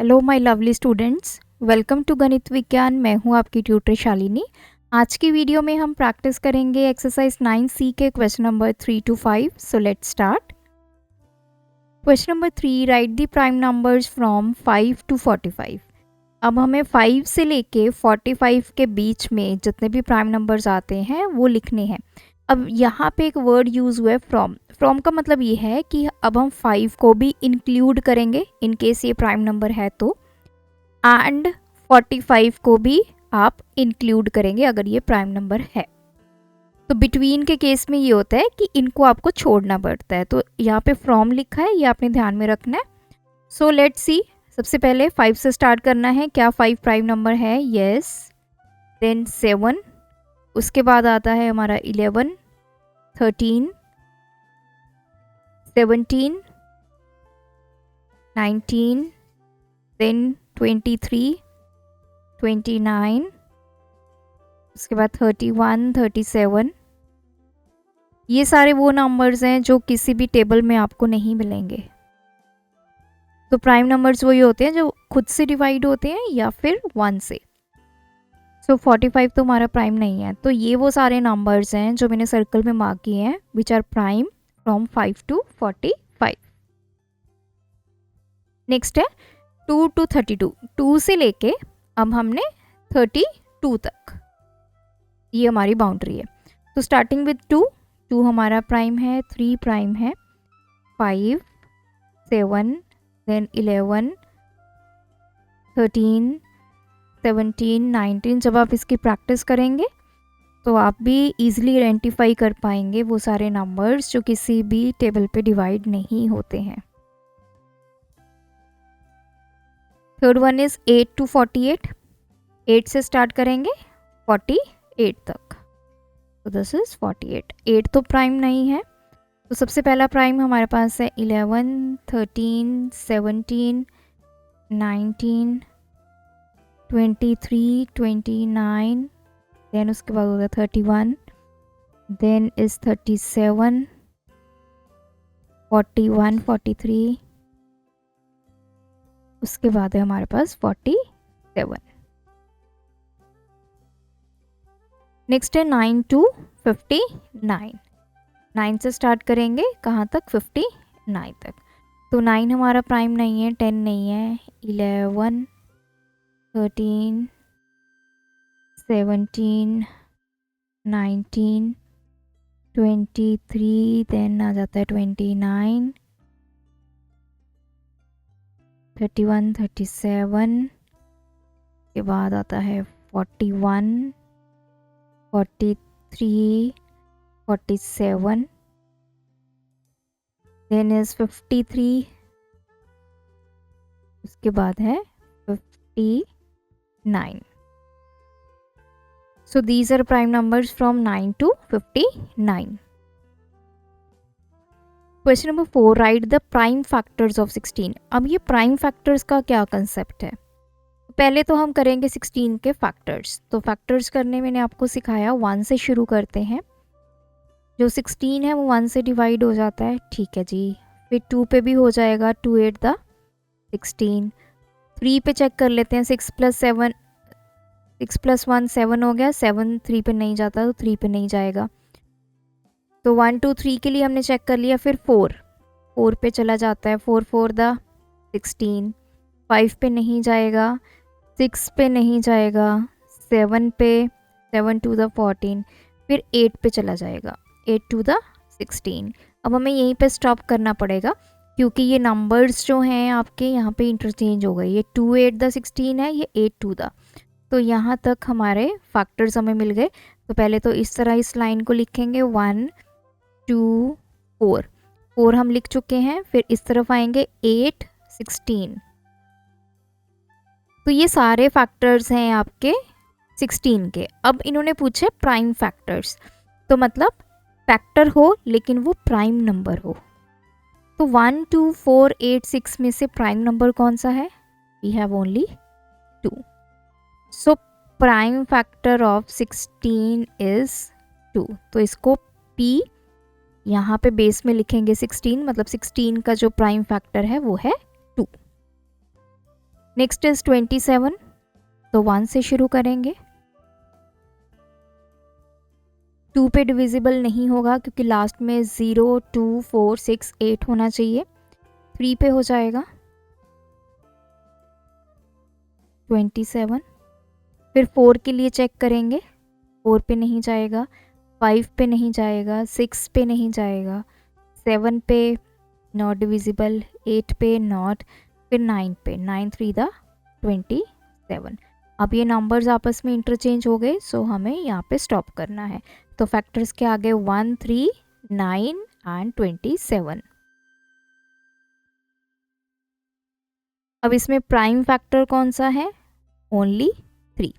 Hello my lovely students, welcome to गणित विज्ञान। मैं हूं आपकी ट्यूटर शालिनी। आज की वीडियो में हम प्रैक्टिस करेंगे एक्सरसाइज 9C के question number 3 to 5। So let's start. Question number 3, right the prime numbers from 5 to 45। अब हमें 5 से लेके 45 के बीच में जितने भी प्राइम नंबर्स आते हैं वो लिखने हैं। अब यहाँ पे एक वर्ड यूज़ हुआ है फ्रॉम। फ्रॉम का मतलब ये है कि अब हम 5 को भी इंक्लूड करेंगे इन केस ये प्राइम नंबर है तो, एंड 45 को भी आप इंक्लूड करेंगे अगर ये प्राइम नंबर है। तो बिटवीन के केस में ये होता है कि इनको आपको छोड़ना पड़ता है। तो यहाँ पे फ्रॉम लिखा है, ये आपने ध्यान में रखना है। सो लेट्स सी, सबसे पहले 5 से स्टार्ट करना है। क्या 5 प्राइम नंबर है? यस। देन 7, उसके बाद आता है हमारा 11, 13, 17, 19, देन 23, 29, उसके बाद 31, 37। ये सारे वो नंबर्स हैं जो किसी भी टेबल में आपको नहीं मिलेंगे। तो प्राइम नंबर्स वही होते हैं जो खुद से डिवाइड होते हैं या फिर 1 से। सो 45 तो हमारा प्राइम नहीं है। तो ये वो सारे नंबर्स हैं जो मैंने सर्कल में मार्क किए हैं which are prime from 5 to 45। Next है 2 to 32। 2 से लेके अब हमने 32 तक, ये हमारी बाउंड्री है। तो स्टार्टिंग विद 2 हमारा प्राइम है, 3 प्राइम है, 5, 7, देन 11, 13, 17, 19। जब आप इसकी प्रैक्टिस करेंगे तो आप भी इजीली आइडेंटिफाई कर पाएंगे वो सारे नंबर्स जो किसी भी टेबल पे डिवाइड नहीं होते हैं। Third one is 8 to 48। 8 से स्टार्ट करेंगे 48 तक। तो दिस इज 48। 8 तो प्राइम नहीं है, तो सबसे पहला प्राइम हमारे पास है 11, 13, 17, 19, 23, 29, देन उसके बाद होता है 31, देन इज 37, 41, 43, उसके बाद है हमारे पास 47। नेक्स्ट है 9 to 59। 9 से स्टार्ट करेंगे कहाँ तक? 59 तक। तो 9 हमारा प्राइम नहीं है, 10 नहीं है, 11, 13, 17, 19, 23, देन आ जाता है 29, 31, 37, के बाद आता है 41, 43, 47, देन इज 53, उसके बाद है 59। So these are prime numbers from 9 to 59. Question number 4, write the prime factors of 16। अब ये prime factors का क्या कंसेप्ट है? पहले तो हम करेंगे 16 के फैक्टर्स। तो फैक्टर्स करने मैंने आपको सिखाया 1 से शुरू करते हैं। जो 16 है वो 1 से डिवाइड हो जाता है, ठीक है जी। फिर 2 पे भी हो जाएगा, 2 8 द 16। 3 पे चेक कर लेते हैं, 6 + 1 7 हो गया। 7 3 पे नहीं जाता तो 3 पे नहीं जाएगा। तो 1 2 3 के लिए हमने चेक कर लिया। फिर 4 पे चला जाता है, 4 4 द 16। 5 पे नहीं जाएगा, 6 पे नहीं जाएगा, 7 पे, 7 2 द 14। फिर 8 पे चला जाएगा, 8 2 द 16। अब हमें यहीं पे स्टॉप करना पड़ेगा क्योंकि ये नंबर्स जो हैं आपके यहाँ पे इंटरचेंज हो गए। ये 2 8 द 16 है, ये 8 2 द। तो यहाँ तक हमारे फैक्टर्स हमें मिल गए। तो पहले तो इस तरह इस लाइन को लिखेंगे 1 2 4। 4 हम लिख चुके हैं। फिर इस तरफ आएंगे 8 16। तो ये सारे फैक्टर्स हैं आपके 16 के। अब इन्होंने पूछे प्राइम फैक्टर्स, तो मतलब फैक्टर हो लेकिन वो प्राइम नंबर हो। तो 1 2 4 8 6 में से प्राइम नंबर कौन सा है? We have only 2। So prime factor of 16 is 2। तो इसको P यहाँ पे बेस में लिखेंगे 16, मतलब 16 का जो प्राइम फैक्टर है वो है 2। नेक्स्ट इज 27, तो 1 से शुरू करेंगे। 2 पे डिविजिबल नहीं होगा क्योंकि लास्ट में 0, 2, 4, 6, 8 होना चाहिए। 3 पे हो जाएगा 27। फिर 4 के लिए चेक करेंगे, 4 पे नहीं जाएगा, 5 पे नहीं जाएगा, 6 पे नहीं जाएगा, 7 पे नॉट डिविजिबल, 8 पे नॉट, फिर 9 पे, 9 3 द 27। अब ये नंबर्स आपस में इंटरचेंज हो गए, सो हमें यहाँ पे स्टॉप करना है। तो फैक्टर्स के आगे 1, 3, 9 एंड 27। अब इसमें प्राइम फैक्टर कौन सा है? Only 3।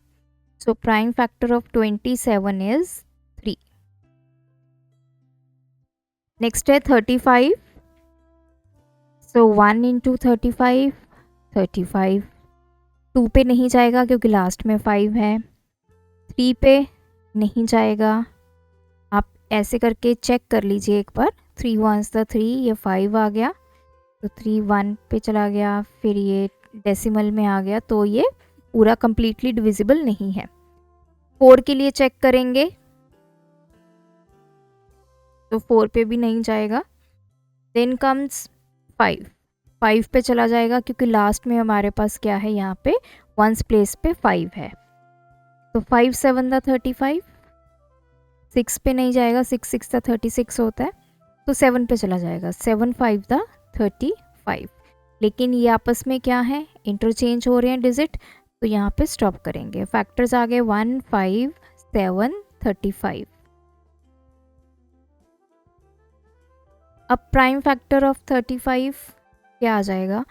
So prime factor of 27 is 3। Next है 35। सो 1 इंटू 35, 35। 2 पे नहीं जाएगा क्योंकि लास्ट में 5 है। 3 पे नहीं जाएगा। आप ऐसे करके चेक कर लीजिए एक बार। 3 1s द 3, ये 5 आ गया, तो 3 1 पे चला गया, फिर ये डेसिमल में आ गया, तो ये पूरा कंप्लीटली डिविजिबल नहीं है। 4 के लिए चेक करेंगे, तो 4 पे भी नहीं जाएगा। देन कम्स 5, 5 पे चला जाएगा क्योंकि लास्ट में हमारे पास क्या है, यहाँ पे 1s प्लेस पे 5 है, तो 5 7 द 35। 6 पे नहीं जाएगा, 6 6 द 36 होता है, तो 7 पे चला जाएगा, 7 5 द 35। लेकिन ये आपस में क्या है, इंटरचेंज हो रहे हैं डिजिट, तो यहाँ पे स्टॉप करेंगे। फैक्टर्स आ गए 1 5 7 35। अब प्राइम फैक्टर ऑफ 35 क्या आ जाएगा?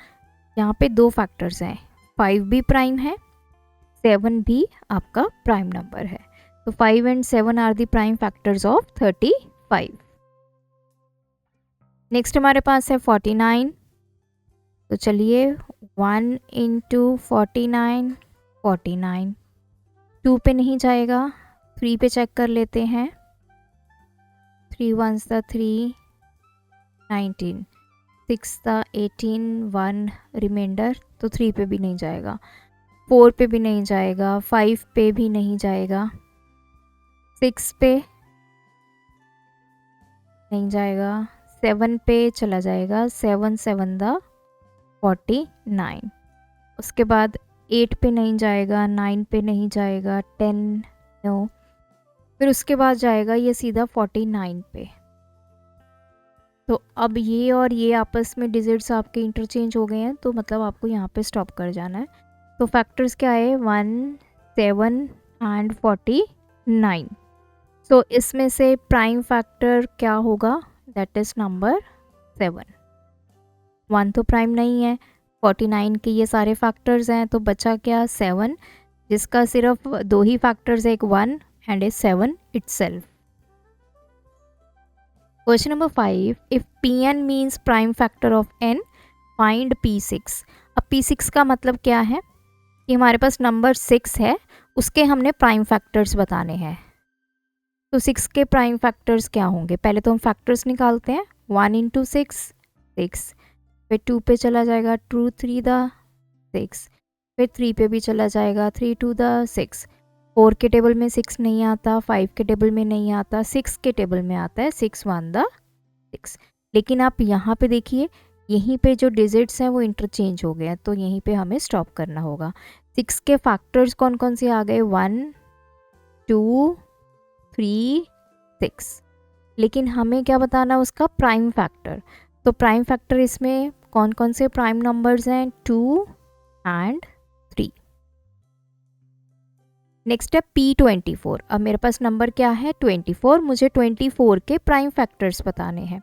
यहाँ पे 2 फैक्टर्स हैं, 5 भी प्राइम है, 7 भी आपका प्राइम नंबर है, तो 5 and 7 are the prime factors of 35। Next हमारे पास है 49। तो चलिए 1 इंटू 49, 49। 2 पे नहीं जाएगा, 3 पे चेक कर लेते हैं। 3 1s द 3, 19, 6 द 18, 1 रिमाइंडर, तो 3 पे भी नहीं जाएगा, 4 पे भी नहीं जाएगा, 5 पे भी नहीं जाएगा, 6 पे नहीं जाएगा, 7 पे चला जाएगा, 7 7 द 49। उसके बाद 8 पे नहीं जाएगा, 9 पे नहीं जाएगा, 10 नो, फिर उसके बाद जाएगा ये सीधा 49 पे। तो अब ये और ये आपस में डिजिट्स आपके इंटरचेंज हो गए हैं, तो मतलब आपको यहाँ पे स्टॉप कर जाना है। तो फैक्टर्स क्या है, 1 7 एंड 49। सो इसमें से प्राइम फैक्टर क्या होगा, दैट इज़ नंबर 7। 1 तो प्राइम नहीं है, 49 के ये सारे फैक्टर्स हैं, तो बचा क्या, 7, जिसका सिर्फ 2 ही फैक्टर्स है, एक 1 and A 7 itself. Question number 5, if Pn means prime factor of n, find P6। अब P6 का मतलब क्या है कि हमारे पास नंबर 6 है, उसके हमने प्राइम फैक्टर्स बताने हैं। तो 6 के प्राइम फैक्टर्स क्या होंगे, पहले तो हम फैक्टर्स निकालते हैं। 1 इंटू 6, 6, फिर 2 पे चला जाएगा, 2 3 द 6, फिर 3 पे भी चला जाएगा, 3 2 द 6। 4 के टेबल में 6 नहीं आता, 5 के टेबल में नहीं आता, 6 के टेबल में आता है, 6 1 द 6। लेकिन आप यहाँ पे देखिए, यहीं पे जो डिजिट्स हैं वो इंटरचेंज हो गए हैं, तो यहीं पे हमें स्टॉप करना होगा। 6 के फैक्टर्स कौन कौन से आ गए, 1 2 3 6। लेकिन हमें क्या बताना, उसका प्राइम फैक्टर। तो प्राइम फैक्टर इसमें कौन कौन से प्राइम नंबर्स हैं, 2 एंड 3। नेक्स्ट है P24। अब मेरे पास नंबर क्या है, 24, मुझे 24 के प्राइम फैक्टर्स बताने हैं।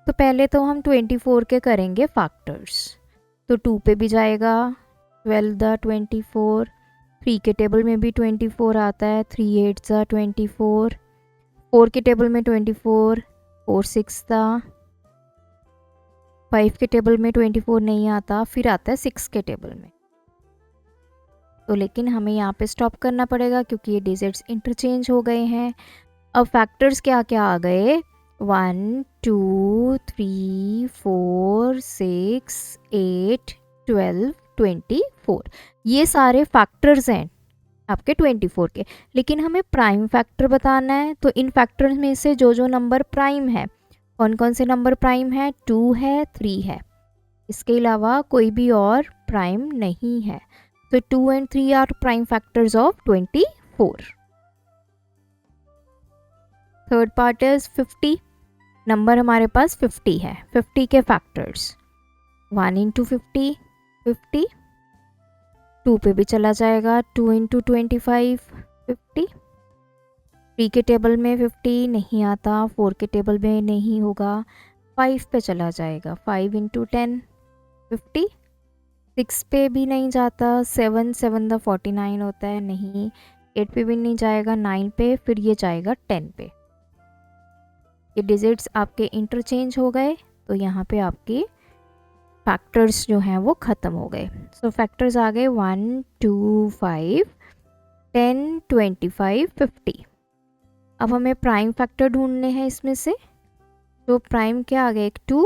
तो पहले तो हम 24 के करेंगे फैक्टर्स, तो 2 पे भी जाएगा, 12 द 24, 3 के टेबल में भी 24 आता है, 3 8 द 24, 4 के टेबल में 24, 4 6 द, 5 के टेबल में 24 नहीं आता, फिर आता है 6 के टेबल में। तो लेकिन हमें यहाँ पे स्टॉप करना पड़ेगा क्योंकि ये डिजिट्स इंटरचेंज हो गए हैं। अब फैक्टर्स क्या क्या आ गए, 1 2 3 4 6 8 12 24। ये सारे फैक्टर्स हैं आपके 24 के, लेकिन हमें प्राइम फैक्टर बताना है। तो इन फैक्टर्स में से जो नंबर प्राइम है, कौन कौन से नंबर प्राइम है? 2 है, 3 है, इसके अलावा कोई भी और प्राइम नहीं है। तो 2 and 3 are prime factors of 24। Third part is 50। Number हमारे पास 50 है, 50 के फैक्टर्स 1 इंटू 50 50, 2 पे भी चला जाएगा 2 इंटू 25 50, 3 के टेबल में 50 नहीं आता, 4 के टेबल में नहीं होगा, 5 पे चला जाएगा 5 इंटू 10 50, 6 पे भी नहीं जाता, 7 7 द 49 होता है, नहीं, 8 पे भी नहीं जाएगा, 9 पे, फिर ये जाएगा 10 पे। ये डिजिट्स आपके इंटरचेंज हो गए, तो यहाँ पे आपके फैक्टर्स जो हैं वो ख़त्म हो गए। सो फैक्टर्स आ गए 1 2 5 10 25 50। अब हमें प्राइम फैक्टर ढूंढने हैं इसमें से। तो प्राइम क्या आ गया? एक 2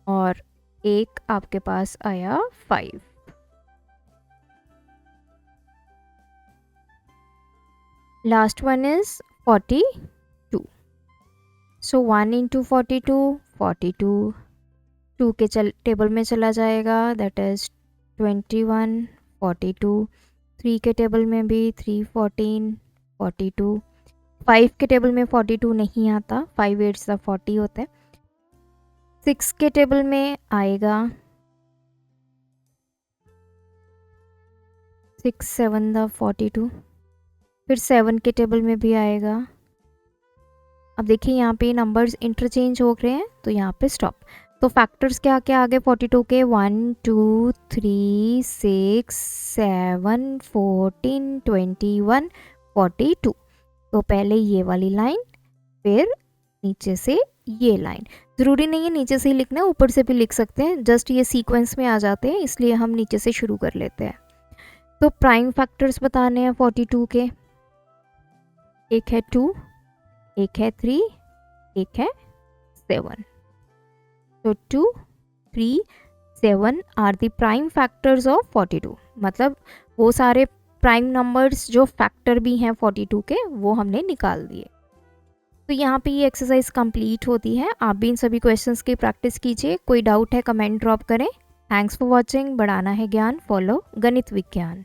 और एक आपके पास आया 5। Last one is 42। So 1 into 42 42, 2 के टेबल में चला जाएगा, दैट इज़ 21 42, 3 के टेबल में भी 3 14 42, 5 के टेबल में 42 नहीं आता, 5 8 सा 40 होता है, 6 के टेबल में आएगा 6 7 द 42, फिर 7 के टेबल में भी आएगा। अब देखिए यहाँ पे नंबर्स इंटरचेंज हो रहे हैं, तो यहाँ पे स्टॉप। तो फैक्टर्स क्या क्या आ गए 42 के? 1 2 3 6 7 14 21 42। तो पहले ये वाली लाइन, फिर नीचे से ये लाइन। ज़रूरी नहीं है नीचे से ही लिखना है, ऊपर से भी लिख सकते हैं, जस्ट ये सीक्वेंस में आ जाते हैं, इसलिए हम नीचे से शुरू कर लेते हैं। तो प्राइम फैक्टर्स बताने हैं 42 के। एक है 2, एक है 3, एक है 7। तो 2 3 7 are the prime factors of 42। मतलब वो सारे प्राइम नंबर्स जो फैक्टर भी हैं 42 के, वो हमने निकाल दिए। तो यहाँ पे ये एक्सरसाइज कंप्लीट होती है। आप भी इन सभी क्वेश्चंस की प्रैक्टिस कीजिए। कोई डाउट है कमेंट ड्रॉप करें। Thanks for watching. बढ़ाना है ज्ञान, फॉलो गणित विज्ञान।